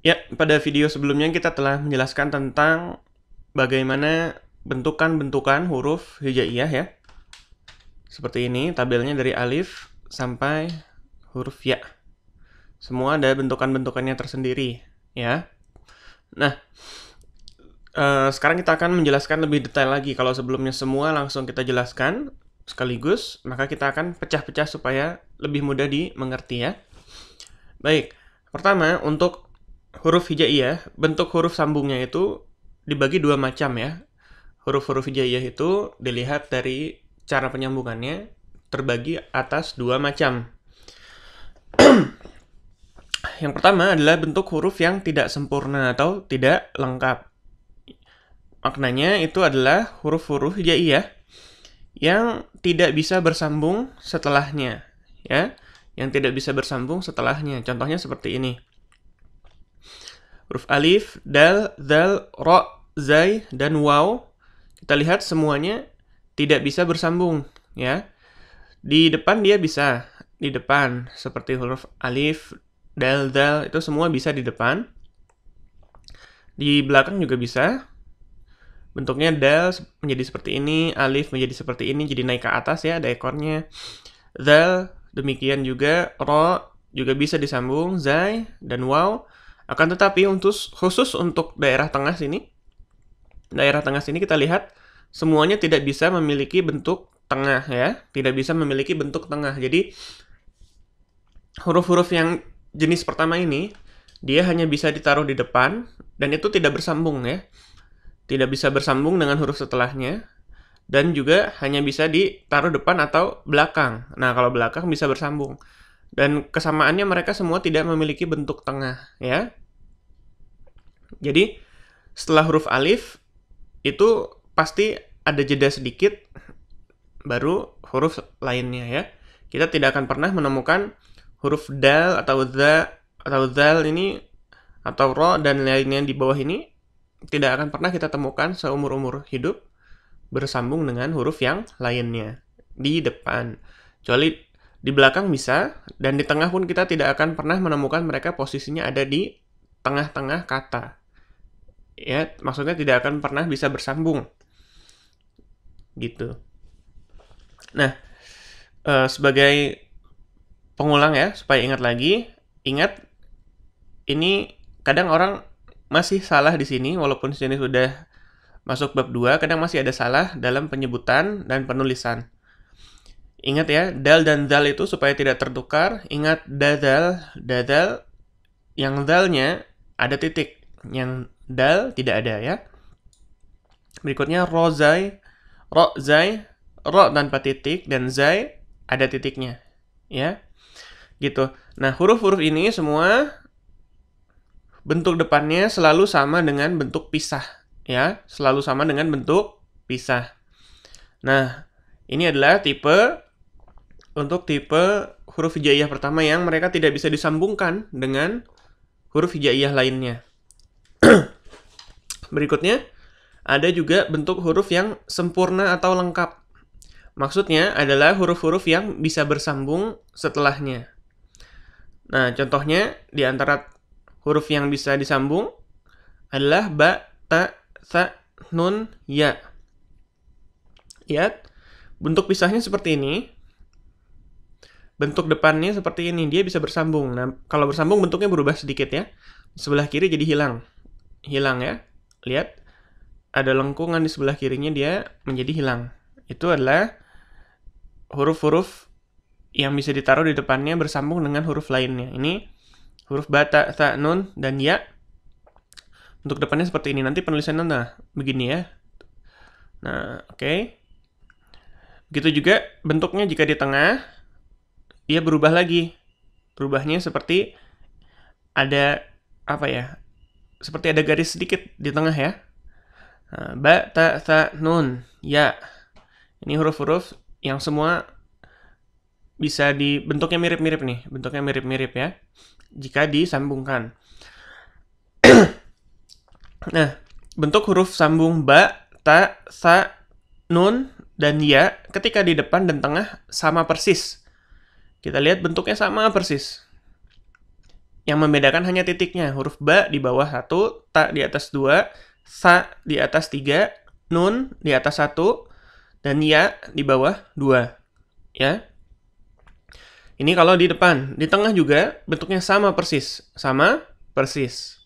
Ya, pada video sebelumnya kita telah menjelaskan tentang bagaimana bentukan-bentukan huruf hijaiyah ya. Seperti ini tabelnya dari alif sampai huruf ya. Semua ada bentukan-bentukannya tersendiri ya. Nah, sekarang kita akan menjelaskan lebih detail lagi. Kalau sebelumnya semua langsung kita jelaskan sekaligus, maka kita akan pecah-pecah supaya lebih mudah dimengerti ya. Baik, pertama untuk huruf hijaiyah, bentuk huruf sambungnya itu dibagi dua macam ya. Huruf-huruf hijaiyah itu dilihat dari cara penyambungannya terbagi atas dua macam. Yang pertama adalah bentuk huruf yang tidak sempurna atau tidak lengkap. Maknanya itu adalah huruf-huruf hijaiyah yang tidak bisa bersambung setelahnya, ya. Yang tidak bisa bersambung setelahnya. Contohnya seperti ini. Huruf alif, dal, zal, ro, zai, dan waw. Kita lihat semuanya tidak bisa bersambung, ya. Di depan dia bisa, di depan seperti huruf alif, dal, zal itu semua bisa di depan. Di belakang juga bisa. Bentuknya dal menjadi seperti ini, alif menjadi seperti ini, jadi naik ke atas ya, ada ekornya. Zal demikian juga, ro juga bisa disambung, zai dan waw. Akan tetapi khusus untuk daerah tengah sini kita lihat semuanya tidak bisa memiliki bentuk tengah ya, tidak bisa memiliki bentuk tengah. Jadi huruf-huruf yang jenis pertama ini dia hanya bisa ditaruh di depan dan itu tidak bersambung ya. Tidak bisa bersambung dengan huruf setelahnya dan juga hanya bisa ditaruh depan atau belakang. Nah, kalau belakang bisa bersambung. Dan kesamaannya mereka semua tidak memiliki bentuk tengah ya. Jadi setelah huruf alif itu pasti ada jeda sedikit baru huruf lainnya ya. Kita tidak akan pernah menemukan huruf dal atau za atau zal ini atau ro dan lainnya di bawah ini tidak akan pernah kita temukan seumur-umur hidup bersambung dengan huruf yang lainnya di depan. Kecuali di belakang bisa, dan di tengah pun kita tidak akan pernah menemukan mereka posisinya ada di tengah-tengah kata. Ya, maksudnya tidak akan pernah bisa bersambung. Gitu. Nah, sebagai pengulang ya, supaya ingat lagi, ingat ini kadang orang masih salah di sini, walaupun di sini sudah masuk bab 2, kadang masih ada salah dalam penyebutan dan penulisan. Ingat ya, dal dan zal itu supaya tidak tertukar, ingat dadal, yang zalnya ada titik, yang dal tidak ada ya. Berikutnya rozai, ro tanpa titik, dan zai ada titiknya ya. Gitu. Nah, huruf-huruf ini semua bentuk depannya selalu sama dengan bentuk pisah, ya, selalu sama dengan bentuk pisah. Nah, ini adalah tipe huruf hijaiyah pertama yang mereka tidak bisa disambungkan dengan huruf hijaiyah lainnya. Berikutnya, ada juga bentuk huruf yang sempurna atau lengkap. Maksudnya adalah huruf-huruf yang bisa bersambung setelahnya. Nah, contohnya di antara huruf yang bisa disambung adalah ba, ta, sa, nun, ya. Lihat, bentuk pisahnya seperti ini. Bentuk depannya seperti ini, dia bisa bersambung. Nah, kalau bersambung bentuknya berubah sedikit ya. Sebelah kiri jadi hilang. Hilang ya. Lihat, ada lengkungan di sebelah kirinya, dia menjadi hilang. Itu adalah huruf-huruf yang bisa ditaruh di depannya bersambung dengan huruf lainnya. Ini huruf ba, ta, sa, nun, dan ya. Untuk depannya seperti ini. Nanti penulisannya nah begini ya. Nah, oke. Begitu juga bentuknya jika di tengah, dia berubah lagi. Berubahnya seperti ada apa ya? Seperti ada garis sedikit di tengah ya. Nah, ba, ta, sa, nun, ya. Ini huruf-huruf yang semua bisa bentuknya mirip-mirip nih. Bentuknya mirip-mirip ya. Jika disambungkan. Nah, bentuk huruf sambung ba, ta, sa, nun, dan ya ketika di depan dan tengah sama persis. Kita lihat bentuknya sama persis. Yang membedakan hanya titiknya. Huruf ba di bawah 1, ta di atas 2, sa di atas 3, nun di atas 1, dan ya di bawah 2. Ya. Ini kalau di depan. Di tengah juga bentuknya sama persis. Sama persis.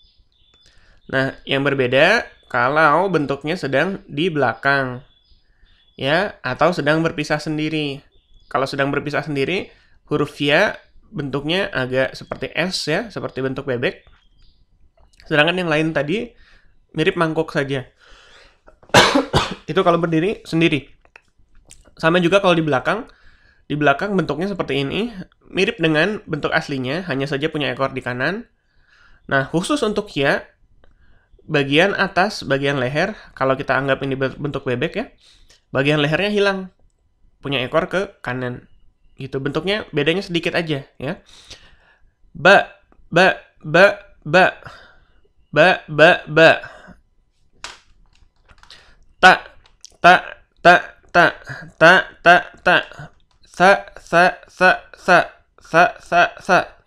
Nah, yang berbeda kalau bentuknya sedang di belakang. Ya, atau sedang berpisah sendiri. Kalau sedang berpisah sendiri, huruf ya bentuknya agak seperti S ya, seperti bentuk bebek. Sedangkan yang lain tadi mirip mangkok saja. Itu kalau berdiri sendiri. Sama juga kalau di belakang. Di belakang bentuknya seperti ini, mirip dengan bentuk aslinya, hanya saja punya ekor di kanan. Nah, khusus untuk ya, bagian atas, bagian leher, kalau kita anggap ini bentuk bebek ya, bagian lehernya hilang, punya ekor ke kanan. Gitu, bentuknya bedanya sedikit aja ya. Ba, ba, ba, ba, ba, ba, ba. Ta, ta, ta, ta, ta, ta, ta. Sa, sa, sa, sa, sa, sa, sa.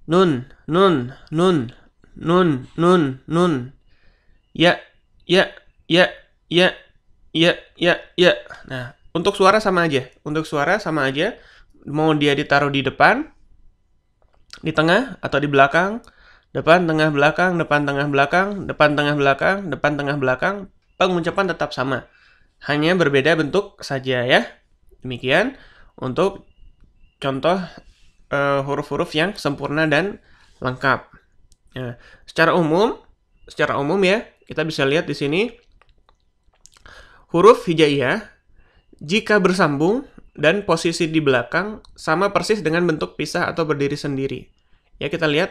Nun, nun, nun, nun, nun, nun. Ya, ya, ya, ya, ya, ya, ya. Nah, untuk suara sama aja. Untuk suara sama aja. Mau dia ditaruh di depan, di tengah, atau di belakang. Depan, tengah, belakang, depan, tengah, belakang, depan, tengah, belakang, depan, tengah, belakang. Pengucapan tetap sama. Hanya berbeda bentuk saja ya. Demikian untuk contoh huruf-huruf yang sempurna dan lengkap. Nah, secara umum ya, kita bisa lihat di sini huruf hijaiyah jika bersambung dan posisi di belakang sama persis dengan bentuk pisah atau berdiri sendiri. Ya, kita lihat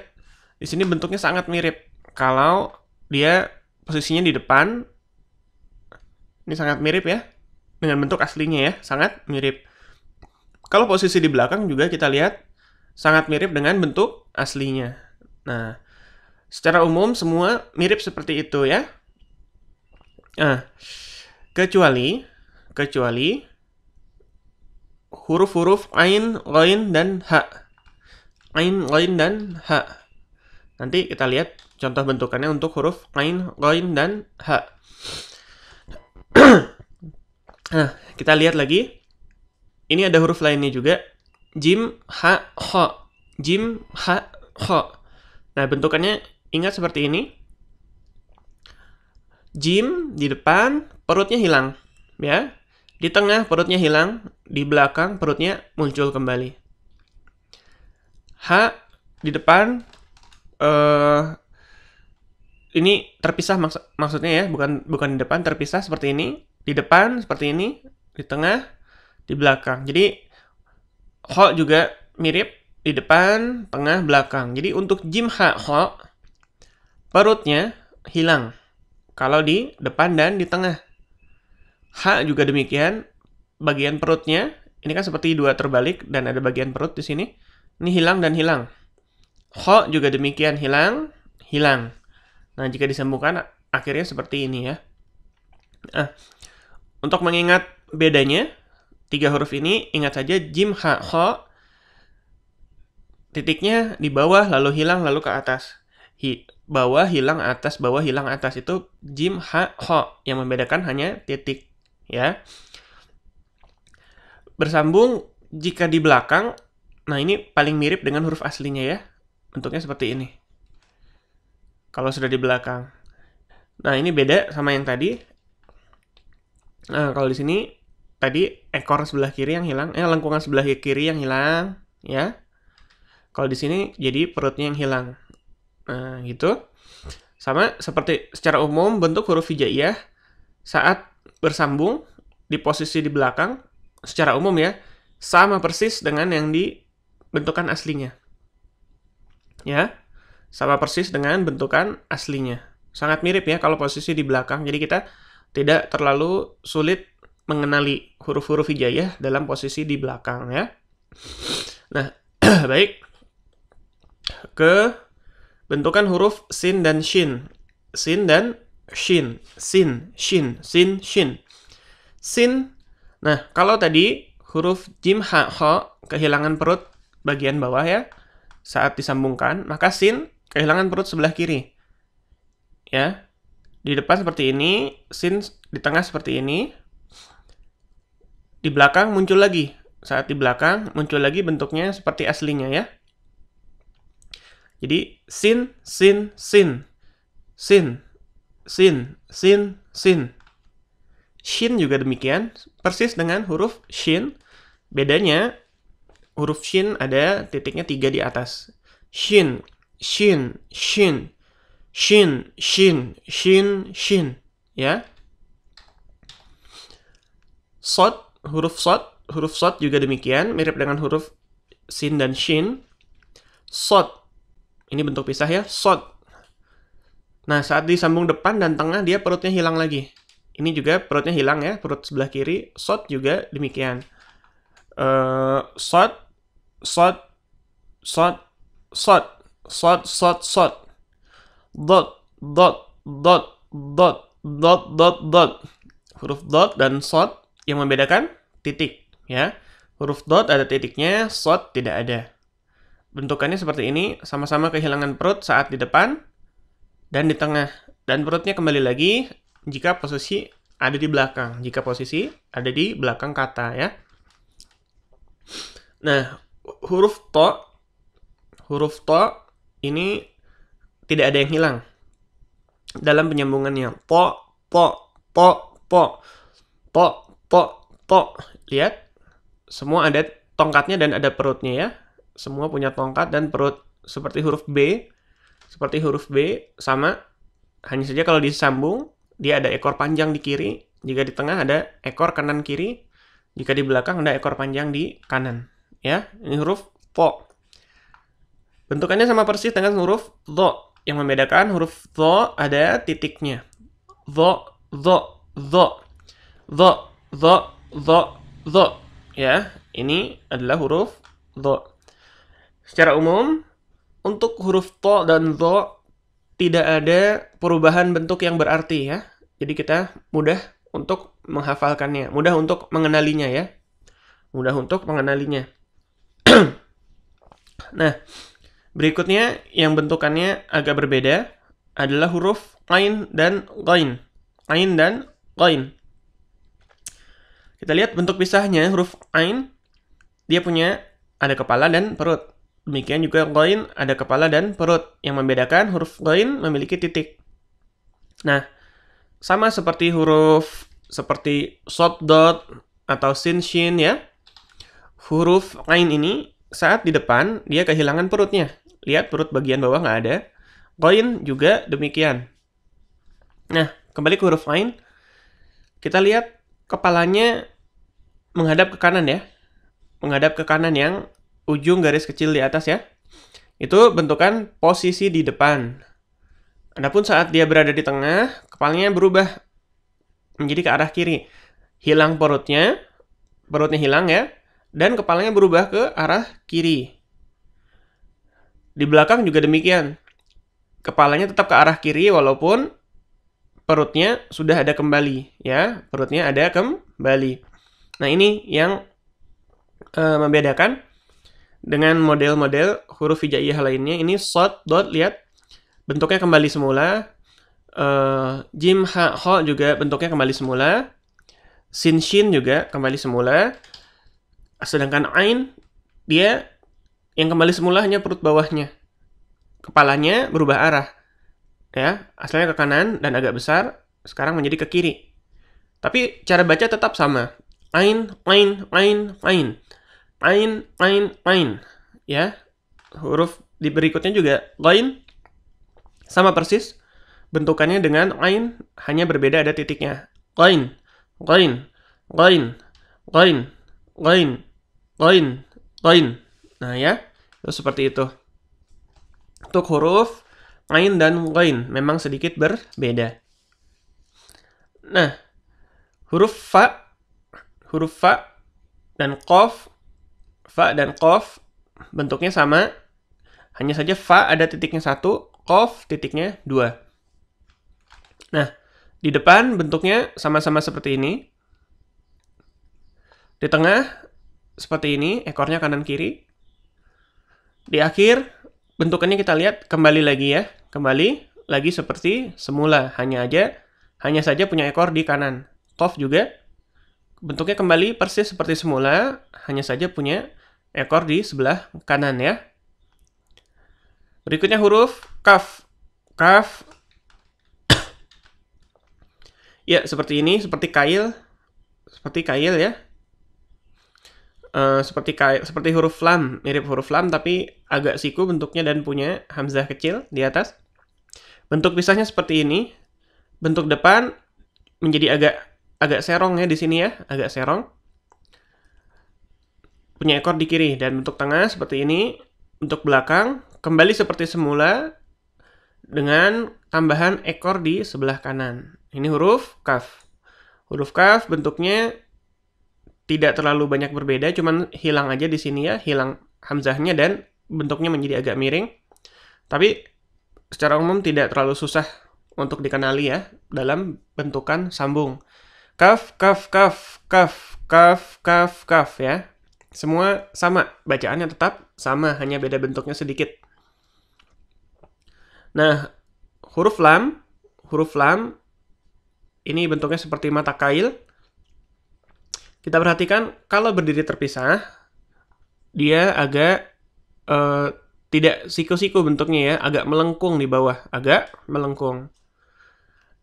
di sini bentuknya sangat mirip. Kalau dia posisinya di depan, ini sangat mirip ya dengan bentuk aslinya ya, sangat mirip. Kalau posisi di belakang juga kita lihat sangat mirip dengan bentuk aslinya. Nah, secara umum semua mirip seperti itu ya. Nah, kecuali huruf-huruf ain, ghain, dan ha. Ain, ghain, dan ha. Nanti kita lihat contoh bentukannya untuk huruf ain, ghain, dan ha. Nah, kita lihat lagi. Ini ada huruf lainnya juga. Jim, ha, ho. Jim, ha, ho. Nah, bentukannya ingat seperti ini. Jim di depan, perutnya hilang. Ya. Di tengah, perutnya hilang. Di belakang, perutnya muncul kembali. Ha di depan, ini terpisah maksudnya ya. Bukan di depan, terpisah seperti ini. Di depan, seperti ini. Di tengah, di belakang. Jadi ho juga mirip di depan, tengah, belakang. Jadi untuk jim ha ho perutnya hilang kalau di depan dan di tengah. Ha juga demikian, bagian perutnya ini kan seperti dua terbalik dan ada bagian perut di sini. Ini hilang dan hilang. Ho juga demikian, hilang, hilang. Nah, jika disambungkan akhirnya seperti ini ya. Nah, untuk mengingat bedanya tiga huruf ini, ingat saja jim, ha, ho, titiknya di bawah, lalu hilang, lalu ke atas. Bawah, hilang, atas, bawah, hilang, atas. Itu jim, ha, ho. Yang membedakan hanya titik. Ya. Bersambung jika di belakang, nah ini paling mirip dengan huruf aslinya ya. Bentuknya seperti ini. Kalau sudah di belakang. Nah, ini beda sama yang tadi. Nah, kalau di sini tadi ekor sebelah kiri yang hilang, lengkungan sebelah kiri yang hilang, ya. Kalau di sini jadi perutnya yang hilang. Nah, gitu. Sama seperti secara umum bentuk huruf hijaiyah saat bersambung di posisi di belakang secara umum ya, sama persis dengan yang di bentukan aslinya. Ya. Sama persis dengan bentukan aslinya. Sangat mirip ya kalau posisi di belakang. Jadi kita tidak terlalu sulit mengenali huruf-huruf hijaiyah dalam posisi di belakang ya. Nah, baik. Ke bentukan huruf sin dan shin. Sin dan shin. Sin, shin, sin, shin. Sin. Nah, kalau tadi huruf jim, ha, ho kehilangan perut bagian bawah ya. saat disambungkan, maka sin kehilangan perut sebelah kiri. Ya. Di depan seperti ini, sin di tengah seperti ini. Di belakang muncul lagi. Saat di belakang muncul lagi bentuknya seperti aslinya ya. Jadi sin, sin, sin. Sin, sin, sin, sin. Shin juga demikian, persis dengan huruf shin. Bedanya huruf shin ada titiknya 3 di atas. Shin, shin, shin. Shin, shin, shin, shin. Ya. Sod, huruf sod juga demikian, mirip dengan huruf sin dan shin. Sod. Ini bentuk pisah ya, sod. Nah, saat disambung depan dan tengah, dia perutnya hilang lagi. Ini juga perutnya hilang ya, perut sebelah kiri. Sod juga demikian. Sod, sod, sod, sod, sod, sod, sod. Dot, dot, dot, dot, dot, dot, dot. Huruf dot dan sod yang membedakan titik ya. Huruf dot ada titiknya, sod tidak ada. Bentukannya seperti ini, sama-sama kehilangan perut saat di depan dan di tengah. Dan perutnya kembali lagi jika posisi ada di belakang. Jika posisi ada di belakang kata ya. Nah, huruf to ini tidak ada yang hilang dalam penyambungannya. Po. Lihat, semua ada tongkatnya dan ada perutnya ya. Semua punya tongkat dan perut. Seperti huruf B sama. Hanya saja kalau disambung, dia ada ekor panjang di kiri. Jika di tengah ada ekor kanan kiri. Jika di belakang ada ekor panjang di kanan. Ya, ini huruf po. Bentukannya sama persis dengan huruf dho. Yang membedakan huruf dho ada titiknya. Dho. Ya, ini adalah huruf dho. Secara umum, untuk huruf to dan dho tidak ada perubahan bentuk yang berarti ya. Jadi kita mudah untuk menghafalkannya, mudah untuk mengenalinya ya. Mudah untuk mengenalinya. Nah, berikutnya yang bentukannya agak berbeda adalah huruf ain dan ghain. Ain dan ghain. Kita lihat bentuk pisahnya, huruf ain dia punya ada kepala dan perut. Demikian juga ghain ada kepala dan perut. Yang membedakan huruf ghain memiliki titik. Nah, sama seperti huruf seperti shod dot atau sin shin ya. Huruf ain ini saat di depan dia kehilangan perutnya. Lihat perut bagian bawah nggak ada. Ghain juga demikian. Nah, kembali ke huruf ain. Kita lihat kepalanya menghadap ke kanan ya. Menghadap ke kanan yang ujung garis kecil di atas ya. Itu bentukan posisi di depan. Adapun saat dia berada di tengah, kepalanya berubah menjadi ke arah kiri. Hilang perutnya hilang ya, dan kepalanya berubah ke arah kiri. Di belakang juga demikian. Kepalanya tetap ke arah kiri walaupun perutnya sudah ada kembali ya, perutnya ada kembali. Nah, ini yang membedakan dengan model-model huruf hijaiyah lainnya. Ini shod, dot, lihat bentuknya kembali semula. Jim, ha, ho juga bentuknya kembali semula. Sin, shin juga kembali semula. Sedangkan ain, dia yang kembali semula hanya perut bawahnya. Kepalanya berubah arah. Ya, asalnya ke kanan dan agak besar, sekarang menjadi ke kiri. Tapi cara baca tetap sama. Ain, ain, ain, ain. Ain, ain, ain. Ya, huruf di berikutnya juga ghain. Sama persis. Bentukannya dengan ain, hanya berbeda ada titiknya. Ghain, ghain, ghain, ghain, ghain, ghain, ghain. Nah ya, itu seperti itu. Untuk huruf ain dan ghain memang sedikit berbeda. Nah, huruf fa dan qaf, bentuknya sama. Hanya saja fa ada titiknya 1, qaf titiknya 2. Nah, di depan bentuknya sama-sama seperti ini. Di tengah seperti ini, ekornya kanan kiri. Di akhir bentukannya kita lihat kembali lagi ya. Kembali lagi seperti semula. Hanya saja punya ekor di kanan. Qaf juga bentuknya kembali persis seperti semula. Hanya saja punya ekor di sebelah kanan ya. Berikutnya huruf kaf. Kaf. Ya, seperti ini. Seperti kail. Seperti kail ya. Seperti huruf lam, mirip huruf lam tapi agak siku bentuknya dan punya hamzah kecil di atas. Bentuk pisahnya seperti ini. Bentuk depan menjadi agak serong ya di sini ya, agak serong. Punya ekor di kiri dan bentuk tengah seperti ini. Bentuk belakang kembali seperti semula dengan tambahan ekor di sebelah kanan. Ini huruf kaf. Huruf kaf bentuknya tidak terlalu banyak berbeda, cuman hilang aja di sini ya, hilang hamzahnya dan bentuknya menjadi agak miring. Tapi secara umum tidak terlalu susah untuk dikenali ya dalam bentukan sambung. Kaf, kaf, kaf, kaf, kaf, kaf, kaf ya. Semua sama, bacaannya tetap sama, hanya beda bentuknya sedikit. Nah, huruf lam ini bentuknya seperti mata kail. Kita perhatikan kalau berdiri terpisah, dia agak tidak siku-siku bentuknya ya, agak melengkung di bawah, agak melengkung.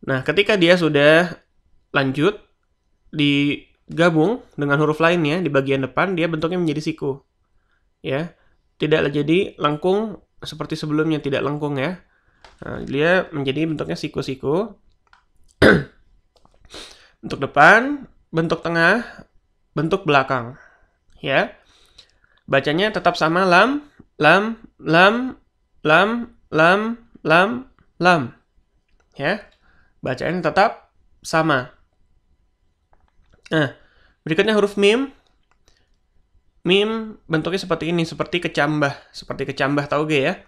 Nah, ketika dia sudah lanjut, digabung dengan huruf lainnya di bagian depan, dia bentuknya menjadi siku. Ya, tidak jadi lengkung seperti sebelumnya, tidak lengkung ya. Nah, dia menjadi bentuknya siku-siku. Bentuk depan, bentuk tengah, bentuk belakang. Ya. Bacanya tetap sama lam, lam, lam, lam, lam, lam, lam. Ya. Bacaannya tetap sama. Nah, berikutnya huruf mim. Mim bentuknya seperti ini, seperti kecambah tauge ya.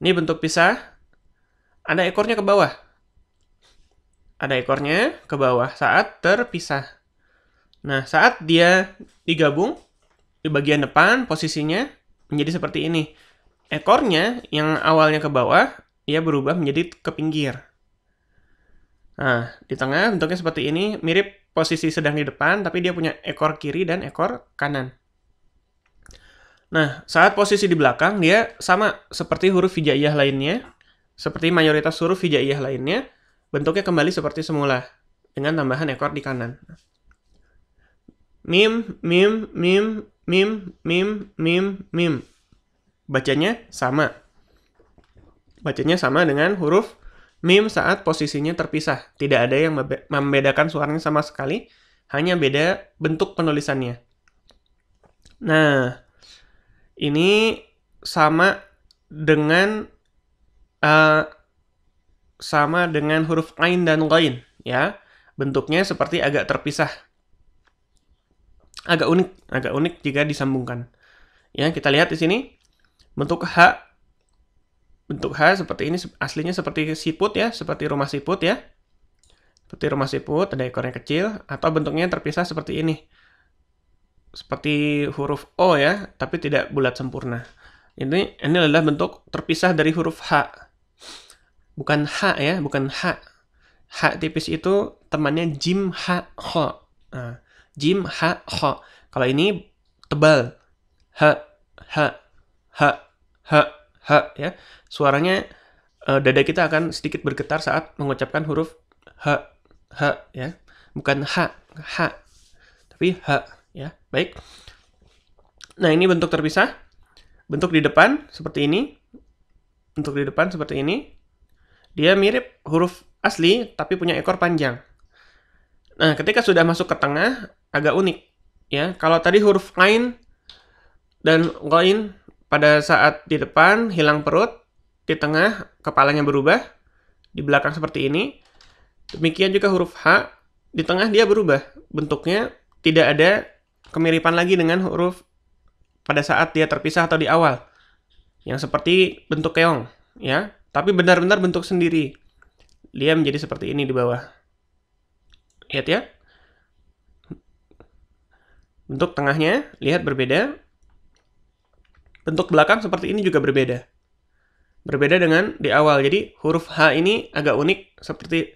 Ini bentuk pisah. Ada ekornya ke bawah. Ada ekornya ke bawah saat terpisah. Nah, saat dia digabung, di bagian depan posisinya menjadi seperti ini. Ekornya yang awalnya ke bawah, ia berubah menjadi ke pinggir. Nah, di tengah bentuknya seperti ini, mirip posisi sedang di depan, tapi dia punya ekor kiri dan ekor kanan. Nah, saat posisi di belakang, dia sama seperti huruf hijaiyah lainnya, seperti mayoritas huruf hijaiyah lainnya, bentuknya kembali seperti semula, dengan tambahan ekor di kanan. Mim, mim, mim, mim, mim, mim, mim. Bacanya sama. Bacanya sama dengan huruf mim saat posisinya terpisah. Tidak ada yang membedakan suaranya sama sekali. Hanya beda bentuk penulisannya. Nah, ini sama dengan huruf ain dan ghain. Ya, bentuknya seperti agak terpisah. Agak unik jika disambungkan. Ya, kita lihat di sini bentuk H seperti ini, aslinya seperti siput ya, seperti rumah siput ya. Seperti rumah siput, ada ekornya kecil atau bentuknya terpisah seperti ini. Seperti huruf O ya, tapi tidak bulat sempurna. Ini adalah bentuk terpisah dari huruf H. Bukan H ya, bukan H. H tipis itu temannya jim, ha, kho. Nah, jim, ha, kho. Kalau ini tebal. Ha, ha, ha, ha, ha. Ya. Suaranya dada kita akan sedikit bergetar saat mengucapkan huruf ha, ha. Ya. Bukan ha, ha. Tapi ha. Ya. Baik. Nah, ini bentuk terpisah. Bentuk di depan seperti ini. Bentuk di depan seperti ini. Dia mirip huruf asli, tapi punya ekor panjang. Nah, ketika sudah masuk ke tengah, agak unik. Ya, kalau tadi huruf ain dan ghain pada saat di depan hilang perut, di tengah kepalanya berubah, di belakang seperti ini. Demikian juga huruf H, di tengah dia berubah. Bentuknya tidak ada kemiripan lagi dengan huruf pada saat dia terpisah atau di awal. Yang seperti bentuk keong, ya. Tapi benar-benar bentuk sendiri. Dia menjadi seperti ini di bawah. Lihat ya. Bentuk tengahnya, lihat berbeda. Bentuk belakang seperti ini juga berbeda. Berbeda dengan di awal. Jadi huruf H ini agak unik seperti,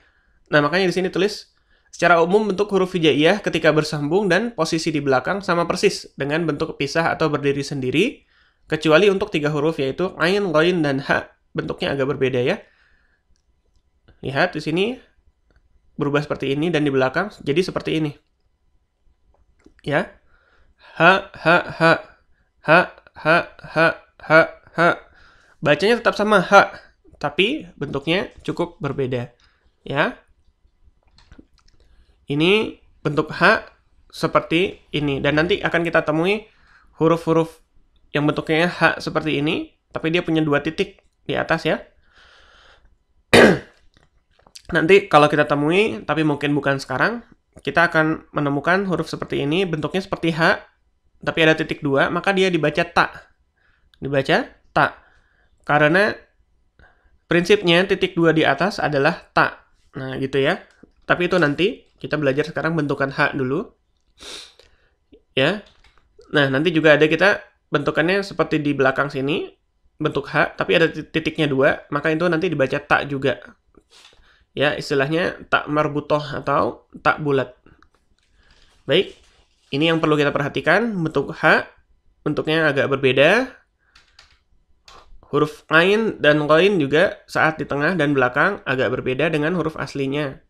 nah makanya di sini tulis secara umum bentuk huruf hijaiyah ketika bersambung dan posisi di belakang sama persis dengan bentuk pisah atau berdiri sendiri, kecuali untuk 3 huruf yaitu ain, ghain, dan ha, bentuknya agak berbeda ya. Lihat di sini berubah seperti ini dan di belakang jadi seperti ini. Ya. Ha, ha, ha. Ha, ha, ha, ha, ha. Bacanya tetap sama ha, tapi bentuknya cukup berbeda. Ya. Ini bentuk H seperti ini. Dan nanti akan kita temui huruf-huruf yang bentuknya H seperti ini, tapi dia punya 2 titik di atas ya. Nanti kalau kita temui, tapi mungkin bukan sekarang, kita akan menemukan huruf seperti ini, bentuknya seperti H, tapi ada titik 2, maka dia dibaca ta. Dibaca ta. Karena prinsipnya titik 2 di atas adalah ta. Nah, gitu ya. Tapi itu nanti kita belajar sekarang bentukan H dulu. Ya. Nah, nanti juga ada kita bentukannya seperti di belakang sini, bentuk H, tapi ada titiknya 2, maka itu nanti dibaca ta juga. Ya, istilahnya tak marbutoh atau tak bulat. Baik, ini yang perlu kita perhatikan. Bentuk H, bentuknya agak berbeda. Huruf ain dan ghain juga saat di tengah dan belakang agak berbeda dengan huruf aslinya.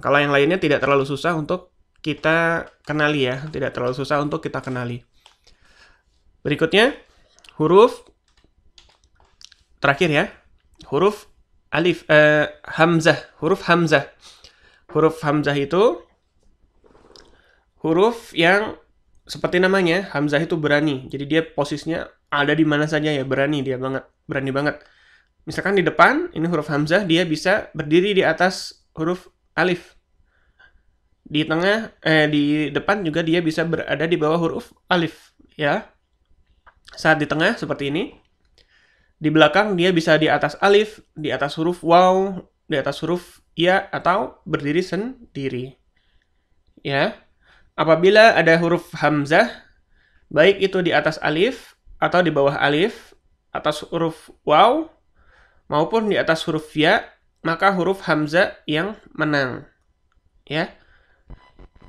Kalau yang lainnya tidak terlalu susah untuk kita kenali ya. Tidak terlalu susah untuk kita kenali. Berikutnya, huruf terakhir ya. Huruf alif, hamzah, huruf hamzah. Huruf hamzah itu huruf yang seperti namanya, hamzah itu berani. Jadi dia posisinya ada di mana saja ya, berani banget. Misalkan di depan, ini huruf hamzah, dia bisa berdiri di atas huruf alif. Di tengah, di depan juga dia bisa berada di bawah huruf alif, ya. Saat di tengah seperti ini. Di belakang dia bisa di atas alif, di atas huruf waw, di atas huruf ya, atau berdiri sendiri. Ya. Apabila ada huruf hamzah, baik itu di atas alif atau di bawah alif, atas huruf waw maupun di atas huruf ya, maka huruf hamzah yang menang. Ya.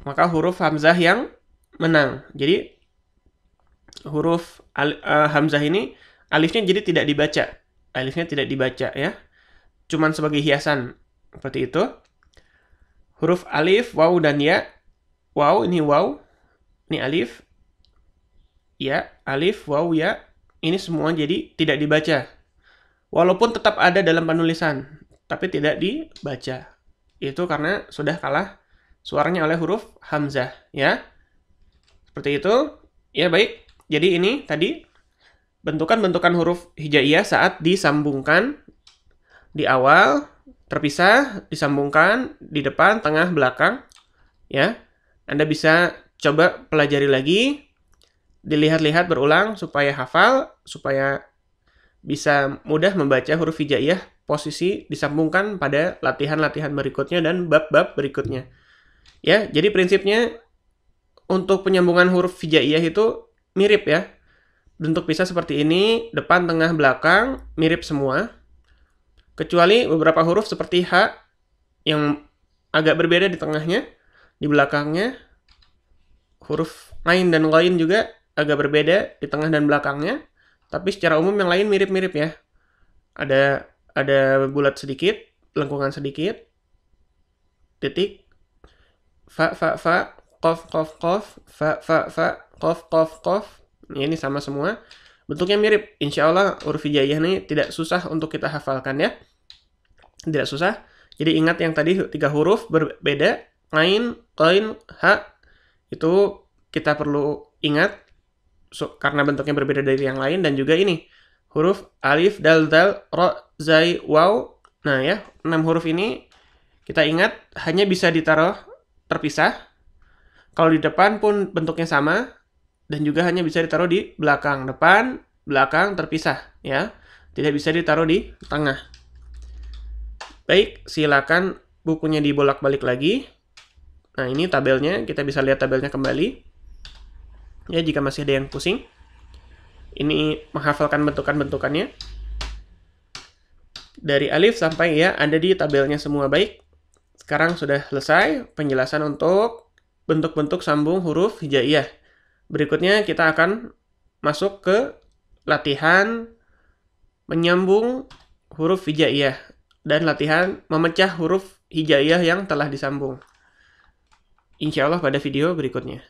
Maka huruf hamzah yang menang. Jadi huruf hamzah ini alifnya jadi tidak dibaca. Alifnya tidak dibaca ya. Cuman sebagai hiasan. Seperti itu. Huruf alif, waw, dan ya. Waw, ini waw. Ini alif. Ya, alif, waw, ya. Ini semua jadi tidak dibaca. Walaupun tetap ada dalam penulisan. Tapi tidak dibaca. Itu karena sudah kalah suaranya oleh huruf hamzah. Ya. Seperti itu. Ya, baik. Jadi ini tadi bentukan-bentukan huruf hijaiyah saat disambungkan di awal, terpisah, disambungkan di depan, tengah, belakang. Ya, Anda bisa coba pelajari lagi, dilihat-lihat berulang supaya hafal, supaya bisa mudah membaca huruf hijaiyah posisi disambungkan pada latihan-latihan berikutnya dan bab-bab berikutnya. Ya, jadi prinsipnya untuk penyambungan huruf hijaiyah itu mirip ya. Bentuk pisah seperti ini, depan, tengah, belakang, mirip semua. Kecuali beberapa huruf seperti H yang agak berbeda di tengahnya, di belakangnya. Huruf ain dan ghain juga agak berbeda di tengah dan belakangnya. Tapi secara umum yang lain mirip-mirip ya. Ada bulat sedikit, lengkungan sedikit, titik, fa, qof, fa, qof. Ini sama semua. Bentuknya mirip. Insya Allah huruf hijaiyah ini tidak susah untuk kita hafalkan ya. Tidak susah. Jadi ingat yang tadi 3 huruf berbeda. Ain, ghain, ha. Itu kita perlu ingat. Karena bentuknya berbeda dari yang lain. Dan juga ini. Huruf alif, dal, ra, zai, waw. Nah ya. 6 huruf ini kita ingat hanya bisa ditaruh terpisah. Kalau di depan pun bentuknya sama. Dan juga hanya bisa ditaruh di belakang. Depan, belakang, terpisah. Ya, tidak bisa ditaruh di tengah. Baik, silakan bukunya dibolak-balik lagi. Nah, ini tabelnya. Kita bisa lihat tabelnya kembali. Ya, jika masih ada yang pusing. Ini menghafalkan bentukan-bentukannya. dari alif sampai ya ada di tabelnya semua. Baik, sekarang sudah selesai penjelasan untuk bentuk-bentuk sambung huruf hijaiyah. Berikutnya kita akan masuk ke latihan menyambung huruf hijaiyah dan latihan memecah huruf hijaiyah yang telah disambung. Insya Allah pada video berikutnya.